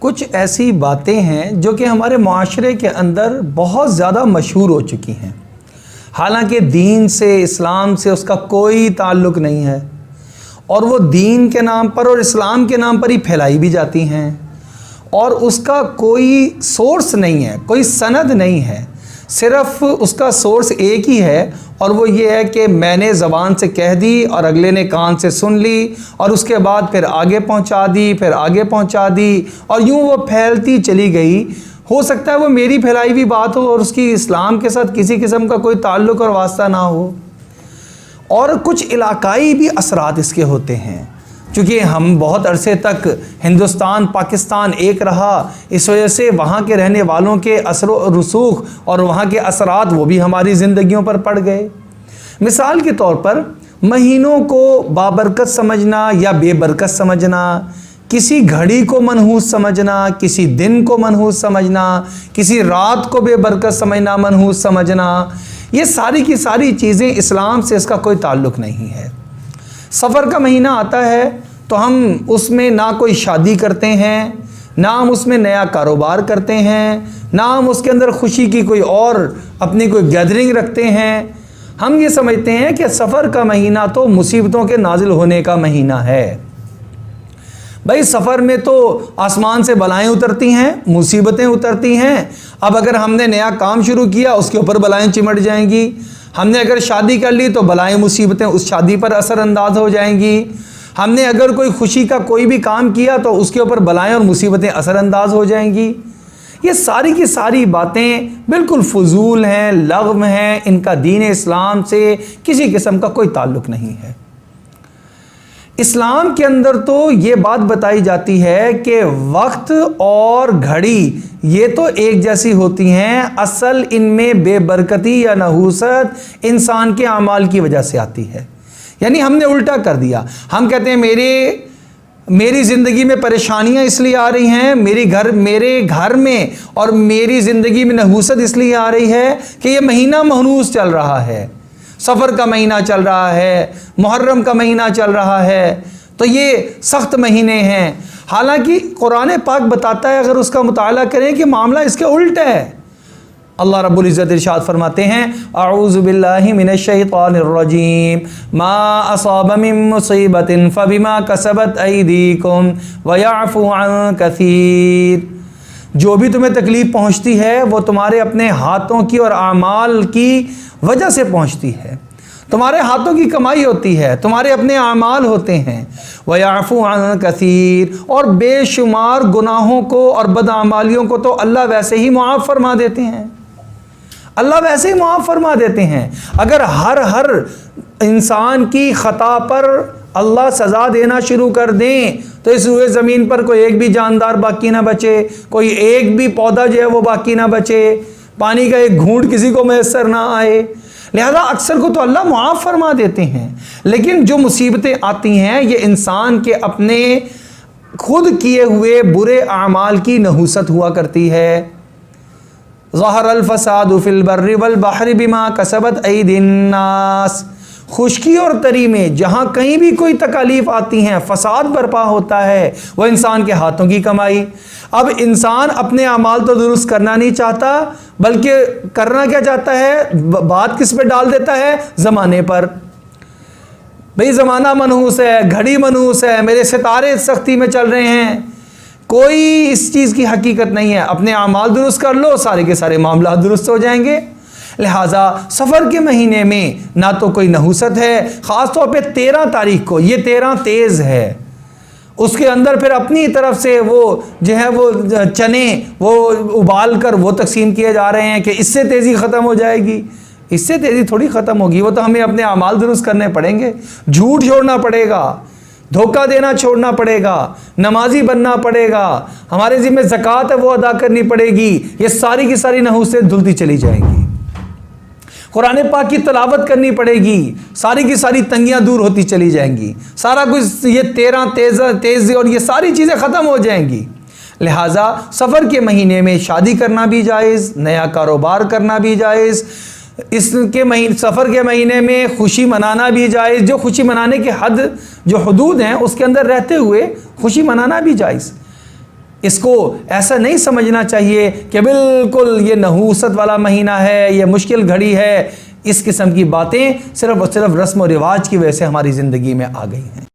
کچھ ایسی باتیں ہیں جو کہ ہمارے معاشرے کے اندر بہت زیادہ مشہور ہو چکی ہیں، حالانکہ دین سے، اسلام سے اس کا کوئی تعلق نہیں ہے، اور وہ دین کے نام پر اور اسلام کے نام پر ہی پھیلائی بھی جاتی ہیں، اور اس کا کوئی سورس نہیں ہے، کوئی سند نہیں ہے، صرف اس کا سورس ایک ہی ہے، اور وہ یہ ہے کہ میں نے زبان سے کہہ دی اور اگلے نے کان سے سن لی اور اس کے بعد پھر آگے پہنچا دی، پھر آگے پہنچا دی، اور یوں وہ پھیلتی چلی گئی۔ ہو سکتا ہے وہ میری پھیلائی ہوئی بات ہو اور اس کی اسلام کے ساتھ کسی قسم کا کوئی تعلق اور واسطہ نہ ہو، اور کچھ علاقائی بھی اثرات اس کے ہوتے ہیں، چونکہ ہم بہت عرصے تک ہندوستان پاکستان ایک رہا، اس وجہ سے وہاں کے رہنے والوں کے اثر و رسوخ اور وہاں کے اثرات وہ بھی ہماری زندگیوں پر پڑ گئے۔ مثال کے طور پر مہینوں کو بابرکت سمجھنا یا بے برکت سمجھنا، کسی گھڑی کو منحوس سمجھنا، کسی دن کو منحوس سمجھنا، کسی رات کو بے برکت سمجھنا، منحوس سمجھنا، یہ ساری کی ساری چیزیں اسلام سے اس کا کوئی تعلق نہیں ہے۔ سفر کا مہینہ آتا ہے تو ہم اس میں نہ کوئی شادی کرتے ہیں، نہ ہم اس میں نیا کاروبار کرتے ہیں، نہ ہم اس کے اندر خوشی کی کوئی اور اپنی کوئی گیدرنگ رکھتے ہیں۔ ہم یہ سمجھتے ہیں کہ سفر کا مہینہ تو مصیبتوں کے نازل ہونے کا مہینہ ہے۔ بھائی سفر میں تو آسمان سے بلائیں اترتی ہیں، مصیبتیں اترتی ہیں۔ اب اگر ہم نے نیا کام شروع کیا اس کے اوپر بلائیں چمٹ جائیں گی، ہم نے اگر شادی کر لی تو بلائیں مصیبتیں اس شادی پر اثر انداز ہو جائیں گی، ہم نے اگر کوئی خوشی کا کوئی بھی کام کیا تو اس کے اوپر بلائیں اور مصیبتیں اثر انداز ہو جائیں گی۔ یہ ساری کی ساری باتیں بالکل فضول ہیں، لغو ہیں، ان کا دین اسلام سے کسی قسم کا کوئی تعلق نہیں ہے۔ اسلام کے اندر تو یہ بات بتائی جاتی ہے کہ وقت اور گھڑی یہ تو ایک جیسی ہوتی ہیں، اصل ان میں بے برکتی یا نحوست انسان کے اعمال کی وجہ سے آتی ہے۔ یعنی ہم نے الٹا کر دیا، ہم کہتے ہیں میری زندگی میں پریشانیاں اس لیے آ رہی ہیں، میرے گھر میں اور میری زندگی میں نحوست اس لیے آ رہی ہے کہ یہ مہینہ منحوس چل رہا ہے، سفر کا مہینہ چل رہا ہے، محرم کا مہینہ چل رہا ہے، تو یہ سخت مہینے ہیں۔ حالانکہ قرآن پاک بتاتا ہے، اگر اس کا مطالعہ کریں، کہ معاملہ اس کے الٹ ہے۔ اللہ رب العزت ارشاد فرماتے ہیں، اعوذ باللہ من الشیطان الرجیم، ما اصاب من مصیبت فبما کسبت ایدیکم ویعفو عن کثیر۔ جو بھی تمہیں تکلیف پہنچتی ہے وہ تمہارے اپنے ہاتھوں کی اور اعمال کی وجہ سے پہنچتی ہے، تمہارے ہاتھوں کی کمائی ہوتی ہے، تمہارے اپنے اعمال ہوتے ہیں۔ وَيَعْفُو عَنْ كَثِيرٍ، اور بے شمار گناہوں کو اور بدعمالیوں کو تو اللہ ویسے ہی معاف فرما دیتے ہیں، اللہ ویسے ہی معاف فرما دیتے ہیں۔ اگر ہر انسان کی خطا پر اللہ سزا دینا شروع کر دیں تو اس روئے زمین پر کوئی ایک بھی جاندار باقی نہ بچے، کوئی ایک بھی پودا جو ہے وہ باقی نہ بچے، پانی کا ایک گھونٹ کسی کو میسر نہ آئے۔ لہذا اکثر کو تو اللہ معاف فرما دیتے ہیں، لیکن جو مصیبتیں آتی ہیں یہ انسان کے اپنے خود کیے ہوئے برے اعمال کی نحوست ہوا کرتی ہے۔ ظہر الفساد فی البر والبحر بما کسبت ایدی الناس، خشکی اور تری میں جہاں کہیں بھی کوئی تکالیف آتی ہیں، فساد برپا ہوتا ہے، وہ انسان کے ہاتھوں کی کمائی۔ اب انسان اپنے اعمال تو درست کرنا نہیں چاہتا، بلکہ کرنا کیا چاہتا ہے؟ بات کس پہ ڈال دیتا ہے؟ زمانے پر۔ بھئی زمانہ منحوس ہے، گھڑی منحوس ہے، میرے ستارے سختی میں چل رہے ہیں، کوئی اس چیز کی حقیقت نہیں ہے۔ اپنے اعمال درست کر لو، سارے کے سارے معاملات درست ہو جائیں گے۔ لہٰذا سفر کے مہینے میں نہ تو کوئی نحوست ہے، خاص طور پہ 13 تاریخ کو، یہ 13 تیز ہے، اس کے اندر پھر اپنی طرف سے وہ جو ہے وہ چنے وہ ابال کر وہ تقسیم کیے جا رہے ہیں کہ اس سے تیزی ختم ہو جائے گی۔ اس سے تیزی تھوڑی ختم ہوگی، وہ تو ہمیں اپنے اعمال درست کرنے پڑیں گے، جھوٹ چھوڑنا پڑے گا، دھوکہ دینا چھوڑنا پڑے گا، نمازی بننا پڑے گا، ہمارے ذمہ زکوٰۃ ہے وہ ادا کرنی پڑے گی۔ یہ ساری کی ساری نحوستیں دھلتی چلی جائیں گی۔ قرآن پاک کی تلاوت کرنی پڑے گی، ساری کی ساری تنگیاں دور ہوتی چلی جائیں گی، سارا کچھ یہ 13 تیز اور یہ ساری چیزیں ختم ہو جائیں گی۔ لہٰذا سفر کے مہینے میں شادی کرنا بھی جائز، نیا کاروبار کرنا بھی جائز، سفر کے مہینے میں خوشی منانا بھی جائز، جو خوشی منانے کے حدود ہیں اس کے اندر رہتے ہوئے خوشی منانا بھی جائز۔ اس کو ایسا نہیں سمجھنا چاہیے کہ بالکل یہ نحوست والا مہینہ ہے، یہ مشکل گھڑی ہے۔ اس قسم کی باتیں صرف اور صرف رسم و رواج کی وجہ سے ہماری زندگی میں آ گئی ہیں۔